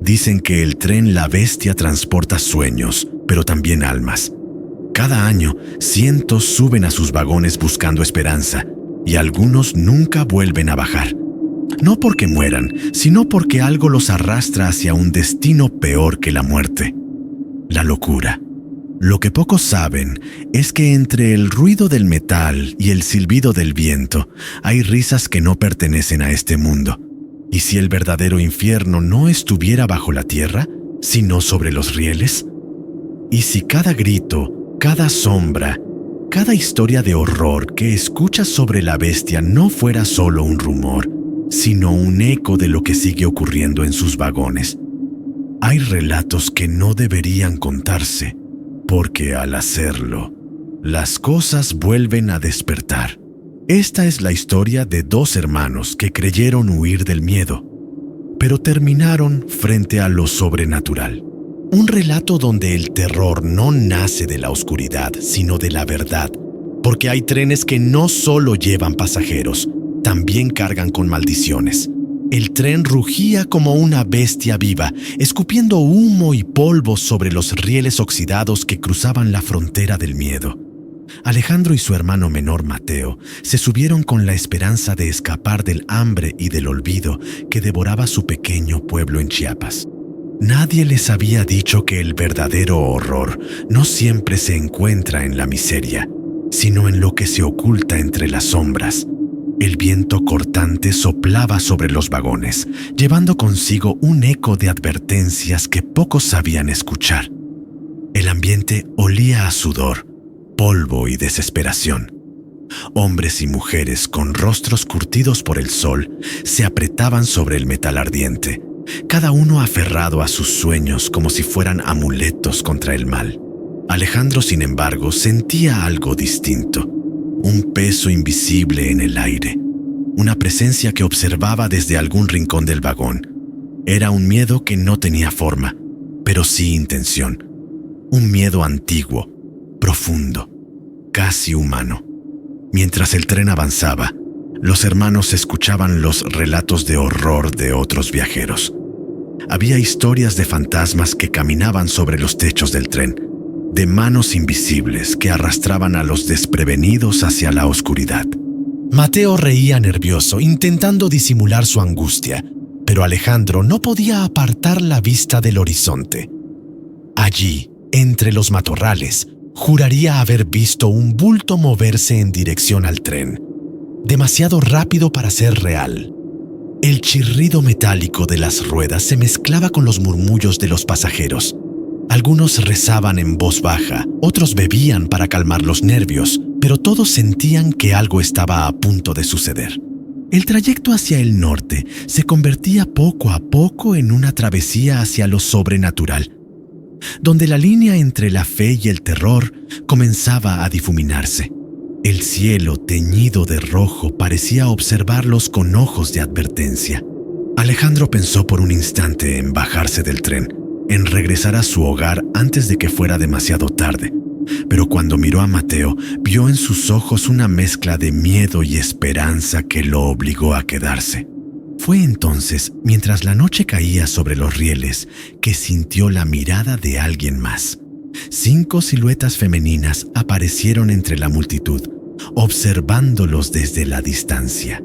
Dicen que el tren La Bestia transporta sueños, pero también almas. Cada año, cientos suben a sus vagones buscando esperanza, y algunos nunca vuelven a bajar. No porque mueran, sino porque algo los arrastra hacia un destino peor que la muerte: la locura. Lo que pocos saben es que entre el ruido del metal y el silbido del viento hay risas que no pertenecen a este mundo. ¿Y si el verdadero infierno no estuviera bajo la tierra, sino sobre los rieles? ¿Y si cada grito, cada sombra, cada historia de horror que escuchas sobre la bestia no fuera solo un rumor, sino un eco de lo que sigue ocurriendo en sus vagones? Hay relatos que no deberían contarse, porque al hacerlo, las cosas vuelven a despertar. Esta es la historia de dos hermanos que creyeron huir del miedo, pero terminaron frente a lo sobrenatural. Un relato donde el terror no nace de la oscuridad, sino de la verdad, porque hay trenes que no solo llevan pasajeros, también cargan con maldiciones. El tren rugía como una bestia viva, escupiendo humo y polvo sobre los rieles oxidados que cruzaban la frontera del miedo. Alejandro y su hermano menor Mateo se subieron con la esperanza de escapar del hambre y del olvido que devoraba su pequeño pueblo en Chiapas. Nadie les había dicho que el verdadero horror no siempre se encuentra en la miseria, sino en lo que se oculta entre las sombras. El viento cortante soplaba sobre los vagones, llevando consigo un eco de advertencias que pocos sabían escuchar. El ambiente olía a sudor, polvo y desesperación. Hombres y mujeres con rostros curtidos por el sol se apretaban sobre el metal ardiente, cada uno aferrado a sus sueños como si fueran amuletos contra el mal. Alejandro, sin embargo, sentía algo distinto. Un peso invisible en el aire, una presencia que observaba desde algún rincón del vagón. Era un miedo que no tenía forma, pero sí intención. Un miedo antiguo, profundo, casi humano. Mientras el tren avanzaba, los hermanos escuchaban los relatos de horror de otros viajeros. Había historias de fantasmas que caminaban sobre los techos del tren, de manos invisibles que arrastraban a los desprevenidos hacia la oscuridad. Mateo reía nervioso, intentando disimular su angustia, pero Alejandro no podía apartar la vista del horizonte. Allí, entre los matorrales, juraría haber visto un bulto moverse en dirección al tren, demasiado rápido para ser real. El chirrido metálico de las ruedas se mezclaba con los murmullos de los pasajeros. Algunos rezaban en voz baja, otros bebían para calmar los nervios, pero todos sentían que algo estaba a punto de suceder. El trayecto hacia el norte se convertía poco a poco en una travesía hacia lo sobrenatural, donde la línea entre la fe y el terror comenzaba a difuminarse. El cielo, teñido de rojo, parecía observarlos con ojos de advertencia. Alejandro pensó por un instante en bajarse del tren, en regresar a su hogar antes de que fuera demasiado tarde. Pero cuando miró a Mateo, vio en sus ojos una mezcla de miedo y esperanza que lo obligó a quedarse. Fue entonces, mientras la noche caía sobre los rieles, que sintió la mirada de alguien más. 5 siluetas femeninas aparecieron entre la multitud, observándolos desde la distancia.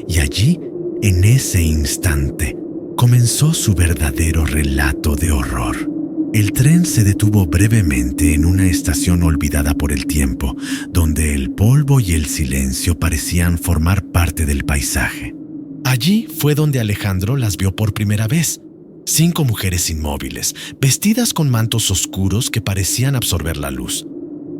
Y allí, en ese instante, comenzó su verdadero relato de horror. El tren se detuvo brevemente en una estación olvidada por el tiempo, donde el polvo y el silencio parecían formar parte del paisaje. Allí fue donde Alejandro las vio por primera vez. 5 mujeres inmóviles, vestidas con mantos oscuros que parecían absorber la luz.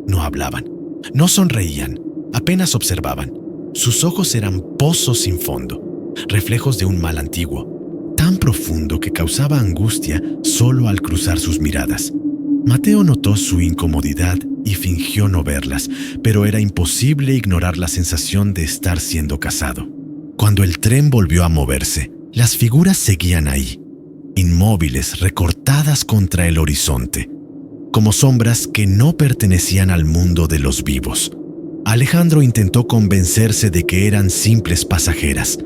No hablaban, no sonreían, apenas observaban. Sus ojos eran pozos sin fondo, reflejos de un mal antiguo, tan profundo que causaba angustia solo al cruzar sus miradas. Mateo notó su incomodidad y fingió no verlas, pero era imposible ignorar la sensación de estar siendo cazado. Cuando el tren volvió a moverse, las figuras seguían ahí, inmóviles, recortadas contra el horizonte, como sombras que no pertenecían al mundo de los vivos. Alejandro intentó convencerse de que eran simples pasajeras,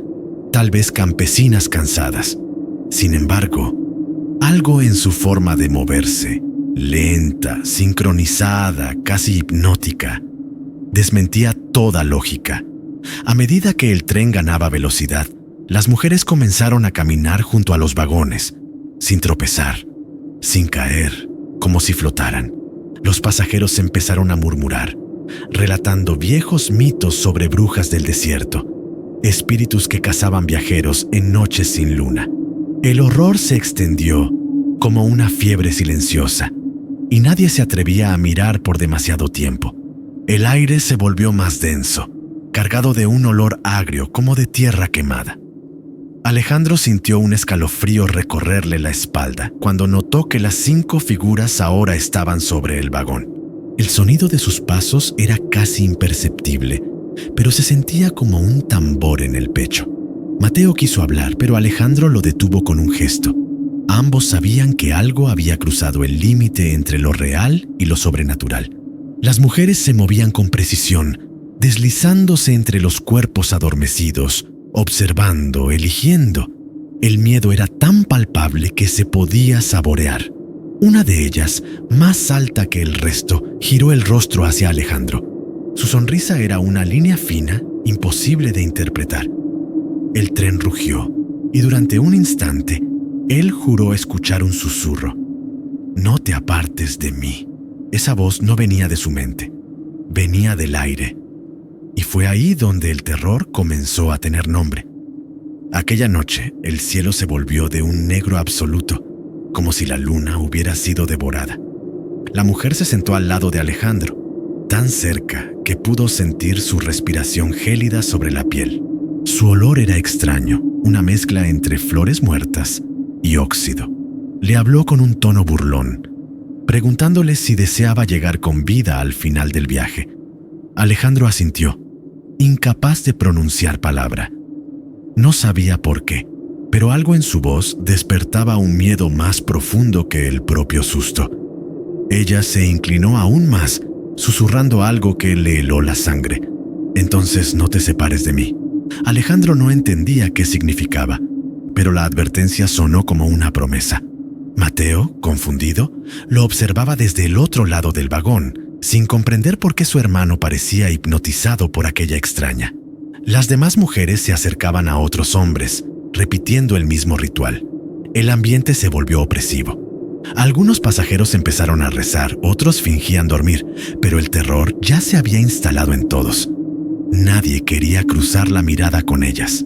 tal vez campesinas cansadas. Sin embargo, Algo en su forma de moverse, lenta, sincronizada, casi hipnótica, desmentía toda lógica. A medida que el tren ganaba velocidad, las mujeres comenzaron a caminar junto a los vagones, sin tropezar, sin caer, como si flotaran. Los pasajeros empezaron a murmurar, relatando viejos mitos sobre brujas del desierto, espíritus que cazaban viajeros en noches sin luna. El horror se extendió como una fiebre silenciosa, y nadie se atrevía a mirar por demasiado tiempo. El aire se volvió más denso, cargado de un olor agrio como de tierra quemada. Alejandro sintió un escalofrío recorrerle la espalda cuando notó que las 5 figuras ahora estaban sobre el vagón. El sonido de sus pasos era casi imperceptible, pero se sentía como un tambor en el pecho. Mateo quiso hablar, pero Alejandro lo detuvo con un gesto. Ambos sabían que algo había cruzado el límite entre lo real y lo sobrenatural. Las mujeres se movían con precisión, deslizándose entre los cuerpos adormecidos, observando, eligiendo. El miedo era tan palpable que se podía saborear. Una de ellas, más alta que el resto, giró el rostro hacia Alejandro. Su sonrisa era una línea fina, imposible de interpretar. El tren rugió, y durante un instante, él juró escuchar un susurro. «No te apartes de mí». Esa voz no venía de su mente, venía del aire. Y fue ahí donde el terror comenzó a tener nombre. Aquella noche, el cielo se volvió de un negro absoluto, como si la luna hubiera sido devorada. La mujer se sentó al lado de Alejandro, tan cerca que pudo sentir su respiración gélida sobre la piel. Su olor era extraño, una mezcla entre flores muertas y óxido. Le habló con un tono burlón, preguntándole si deseaba llegar con vida al final del viaje. Alejandro asintió, incapaz de pronunciar palabra. No sabía por qué, pero algo en su voz despertaba un miedo más profundo que el propio susto. Ella se inclinó aún más, susurrando algo que le heló la sangre. «Entonces no te separes de mí». Alejandro no entendía qué significaba, pero la advertencia sonó como una promesa. Mateo, confundido, lo observaba desde el otro lado del vagón, sin comprender por qué su hermano parecía hipnotizado por aquella extraña. Las demás mujeres se acercaban a otros hombres, repitiendo el mismo ritual. El ambiente se volvió opresivo. Algunos pasajeros empezaron a rezar, otros fingían dormir, pero el terror ya se había instalado en todos. Nadie quería cruzar la mirada con ellas.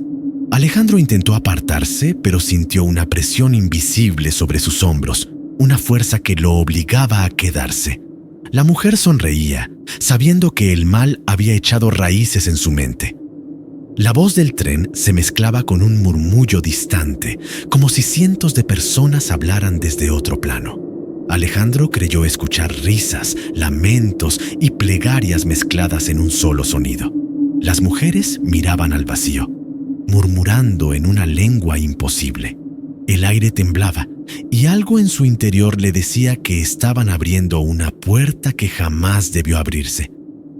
Alejandro intentó apartarse, pero sintió una presión invisible sobre sus hombros, una fuerza que lo obligaba a quedarse. La mujer sonreía, sabiendo que el mal había echado raíces en su mente. La voz del tren se mezclaba con un murmullo distante, como si cientos de personas hablaran desde otro plano. Alejandro creyó escuchar risas, lamentos y plegarias mezcladas en un solo sonido. Las mujeres miraban al vacío, murmurando en una lengua imposible. El aire temblaba y algo en su interior le decía que estaban abriendo una puerta que jamás debió abrirse.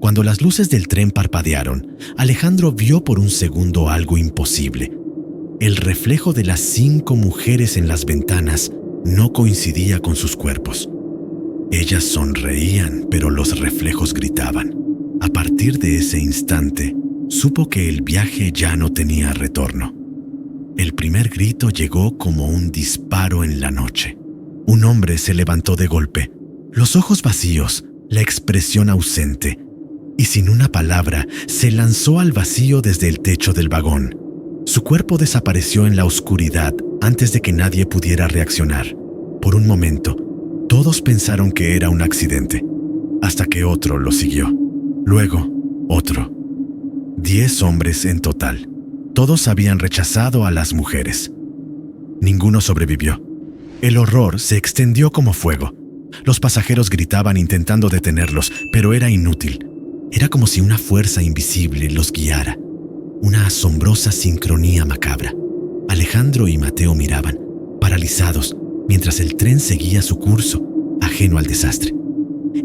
Cuando las luces del tren parpadearon, Alejandro vio por un segundo algo imposible. El reflejo de las 5 mujeres en las ventanas no coincidía con sus cuerpos. Ellas sonreían, pero los reflejos gritaban. A partir de ese instante, supo que el viaje ya no tenía retorno. El primer grito llegó como un disparo en la noche. Un hombre se levantó de golpe, los ojos vacíos, la expresión ausente, y sin una palabra se lanzó al vacío desde el techo del vagón. Su cuerpo desapareció en la oscuridad antes de que nadie pudiera reaccionar. Por un momento, todos pensaron que era un accidente, hasta que otro lo siguió. Luego, otro. 10 hombres en total. Todos habían rechazado a las mujeres. Ninguno sobrevivió. El horror se extendió como fuego. Los pasajeros gritaban intentando detenerlos, pero era inútil. Era como si una fuerza invisible los guiara. Una asombrosa sincronía macabra. Alejandro y Mateo miraban, paralizados, mientras el tren seguía su curso, ajeno al desastre.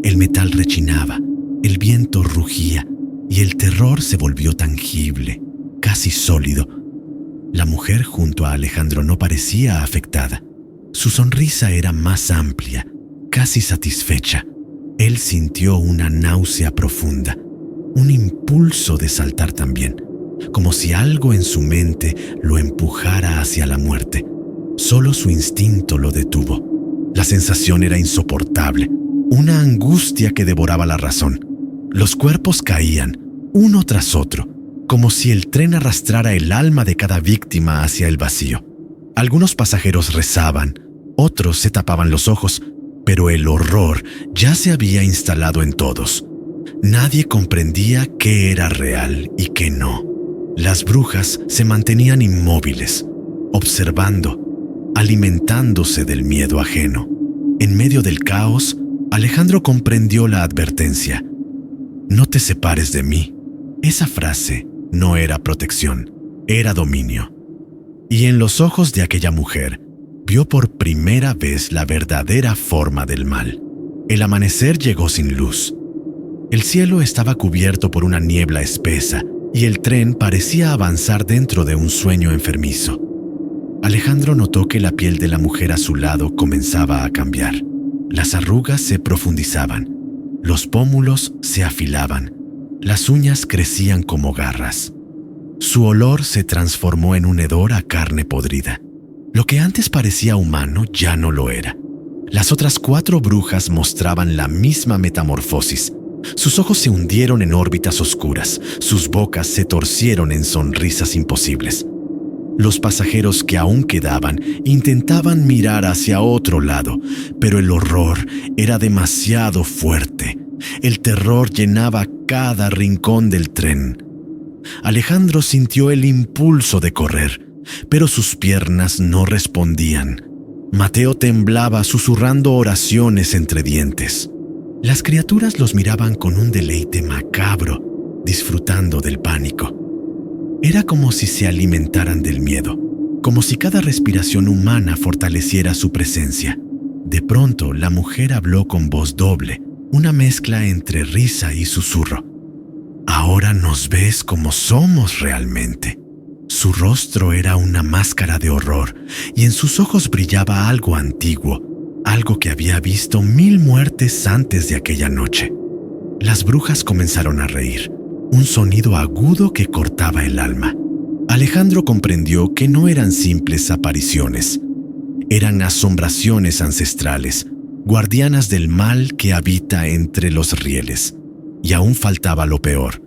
El metal rechinaba, el viento rugía, y el terror se volvió tangible, casi sólido. La mujer junto a Alejandro no parecía afectada. Su sonrisa era más amplia, casi satisfecha. Él sintió una náusea profunda, un impulso de saltar también, como si algo en su mente lo empujara hacia la muerte. Solo su instinto lo detuvo. La sensación era insoportable, una angustia que devoraba la razón. Los cuerpos caían, uno tras otro, como si el tren arrastrara el alma de cada víctima hacia el vacío. Algunos pasajeros rezaban, otros se tapaban los ojos, pero el horror ya se había instalado en todos. Nadie comprendía qué era real y qué no. Las brujas se mantenían inmóviles, observando, alimentándose del miedo ajeno. En medio del caos, Alejandro comprendió la advertencia. No te separes de mí. Esa frase no era protección, era dominio. Y en los ojos de aquella mujer, vio por primera vez la verdadera forma del mal. El amanecer llegó sin luz. El cielo estaba cubierto por una niebla espesa y el tren parecía avanzar dentro de un sueño enfermizo. Alejandro notó que la piel de la mujer a su lado comenzaba a cambiar. Las arrugas se profundizaban, los pómulos se afilaban, las uñas crecían como garras. Su olor se transformó en un hedor a carne podrida. Lo que antes parecía humano ya no lo era. Las otras 4 brujas mostraban la misma metamorfosis. Sus ojos se hundieron en órbitas oscuras, sus bocas se torcieron en sonrisas imposibles. Los pasajeros que aún quedaban intentaban mirar hacia otro lado, pero el horror era demasiado fuerte. El terror llenaba cada rincón del tren. Alejandro sintió el impulso de correr, pero sus piernas no respondían. Mateo temblaba susurrando oraciones entre dientes. Las criaturas los miraban con un deleite macabro, disfrutando del pánico. Era como si se alimentaran del miedo, como si cada respiración humana fortaleciera su presencia. De pronto, la mujer habló con voz doble, una mezcla entre risa y susurro. Ahora nos ves como somos realmente. Su rostro era una máscara de horror y en sus ojos brillaba algo antiguo, algo que había visto 1000 muertes antes de aquella noche. Las brujas comenzaron a reír, un sonido agudo que cortaba el alma. Alejandro comprendió que no eran simples apariciones, eran asombraciones ancestrales, guardianas del mal que habita entre los rieles. Y aún faltaba lo peor.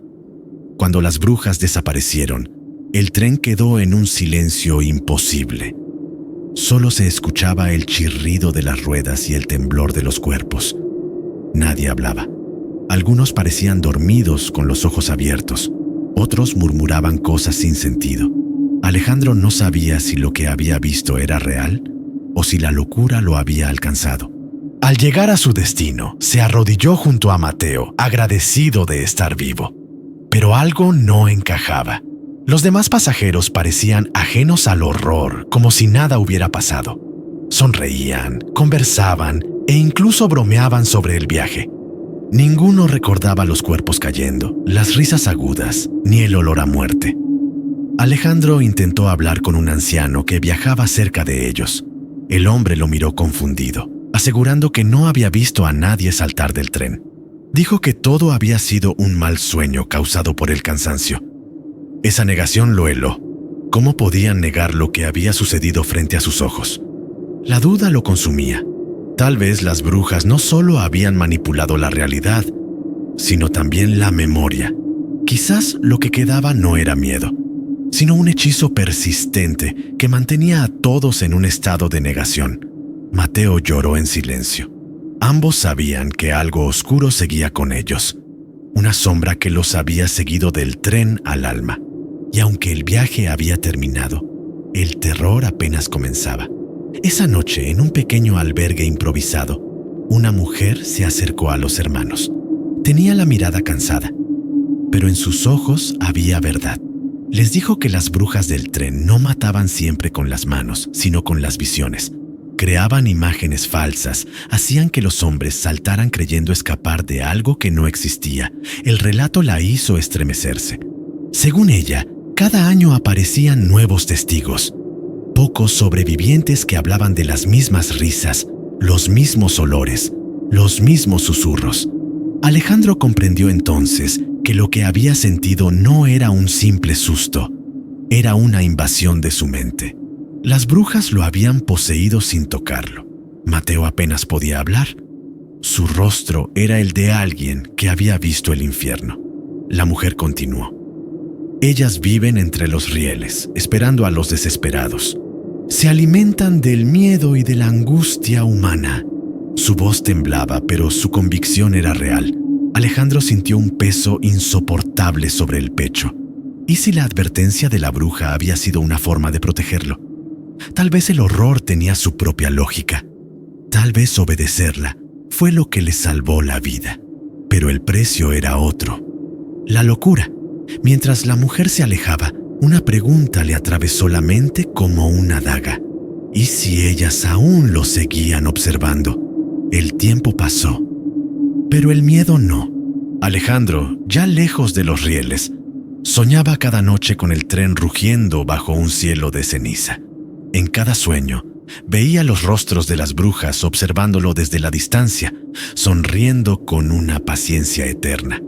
Cuando las brujas desaparecieron, el tren quedó en un silencio imposible. Solo se escuchaba el chirrido de las ruedas y el temblor de los cuerpos. Nadie hablaba. Algunos parecían dormidos con los ojos abiertos. Otros murmuraban cosas sin sentido. Alejandro no sabía si lo que había visto era real o si la locura lo había alcanzado. Al llegar a su destino, se arrodilló junto a Mateo, agradecido de estar vivo. Pero algo no encajaba. Los demás pasajeros parecían ajenos al horror, como si nada hubiera pasado. Sonreían, conversaban e incluso bromeaban sobre el viaje. Ninguno recordaba los cuerpos cayendo, las risas agudas, ni el olor a muerte. Alejandro intentó hablar con un anciano que viajaba cerca de ellos. El hombre lo miró confundido, asegurando que no había visto a nadie saltar del tren. Dijo que todo había sido un mal sueño causado por el cansancio. Esa negación lo heló. ¿Cómo podían negar lo que había sucedido frente a sus ojos? La duda lo consumía. Tal vez las brujas no solo habían manipulado la realidad, sino también la memoria. Quizás lo que quedaba no era miedo, sino un hechizo persistente que mantenía a todos en un estado de negación. Mateo lloró en silencio. Ambos sabían que algo oscuro seguía con ellos, una sombra que los había seguido del tren al alma. Y aunque el viaje había terminado, el terror apenas comenzaba. Esa noche, en un pequeño albergue improvisado, una mujer se acercó a los hermanos. Tenía la mirada cansada, pero en sus ojos había verdad. Les dijo que las brujas del tren no mataban siempre con las manos, sino con las visiones. Creaban imágenes falsas, hacían que los hombres saltaran creyendo escapar de algo que no existía. El relato la hizo estremecerse. Según ella, cada año aparecían nuevos testigos. pocos sobrevivientes que hablaban de las mismas risas, los mismos olores, los mismos susurros. Alejandro comprendió entonces que lo que había sentido no era un simple susto, era una invasión de su mente. Las brujas lo habían poseído sin tocarlo. Mateo apenas podía hablar. Su rostro era el de alguien que había visto el infierno. La mujer continuó. Ellas viven entre los rieles, esperando a los desesperados. Se alimentan del miedo y de la angustia humana. Su voz temblaba, pero su convicción era real. Alejandro sintió un peso insoportable sobre el pecho. ¿Y si la advertencia de la bruja había sido una forma de protegerlo? Tal vez el horror tenía su propia lógica. Tal vez obedecerla fue lo que le salvó la vida. Pero el precio era otro. La locura. Mientras la mujer se alejaba, una pregunta le atravesó la mente como una daga. ¿Y si ellas aún lo seguían observando? El tiempo pasó, pero el miedo no. Alejandro, ya lejos de los rieles, soñaba cada noche con el tren rugiendo bajo un cielo de ceniza. En cada sueño, veía los rostros de las brujas observándolo desde la distancia, sonriendo con una paciencia eterna.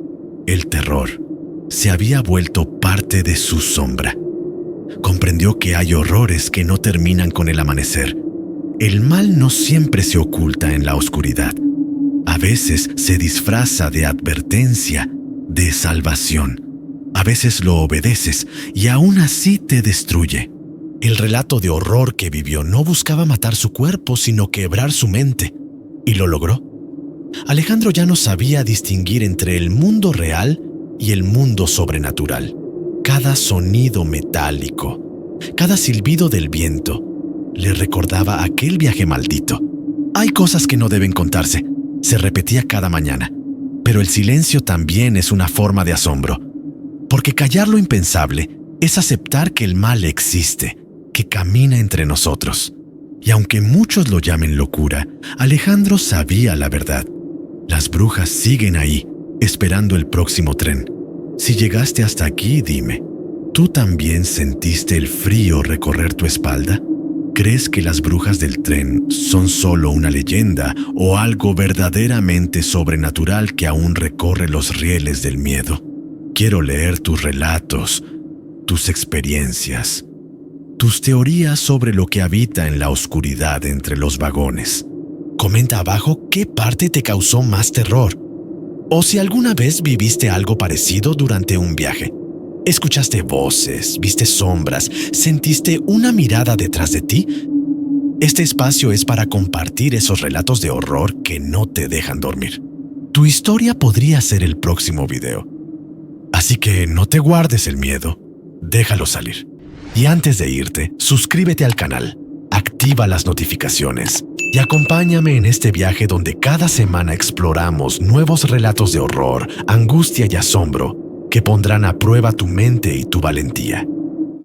El terror se había vuelto parte de su sombra. Comprendió que hay horrores que no terminan con el amanecer. El mal no siempre se oculta en la oscuridad. A veces se disfraza de advertencia, de salvación. A veces lo obedeces y aún así te destruye. El relato de horror que vivió no buscaba matar su cuerpo, sino quebrar su mente. Y lo logró. Alejandro ya no sabía distinguir entre el mundo real y el mundo sobrenatural. Cada sonido metálico, cada silbido del viento, le recordaba aquel viaje maldito. Hay cosas que no deben contarse, se repetía cada mañana. Pero el silencio también es una forma de asombro, porque callar lo impensable es aceptar que el mal existe, que camina entre nosotros. Y aunque muchos lo llamen locura, Alejandro sabía la verdad. Las brujas siguen ahí, esperando el próximo tren. Si llegaste hasta aquí, dime, ¿tú también sentiste el frío recorrer tu espalda? ¿Crees que las brujas del tren son solo una leyenda o algo verdaderamente sobrenatural que aún recorre los rieles del miedo? Quiero leer tus relatos, tus experiencias, tus teorías sobre lo que habita en la oscuridad entre los vagones. Comenta abajo qué parte te causó más terror, o si alguna vez viviste algo parecido durante un viaje. ¿Escuchaste voces, viste sombras, sentiste una mirada detrás de ti? Este espacio es para compartir esos relatos de horror que no te dejan dormir. Tu historia podría ser el próximo video. Así que no te guardes el miedo, déjalo salir. Y antes de irte, suscríbete al canal, activa las notificaciones y acompáñame en este viaje donde cada semana exploramos nuevos relatos de horror, angustia y asombro que pondrán a prueba tu mente y tu valentía.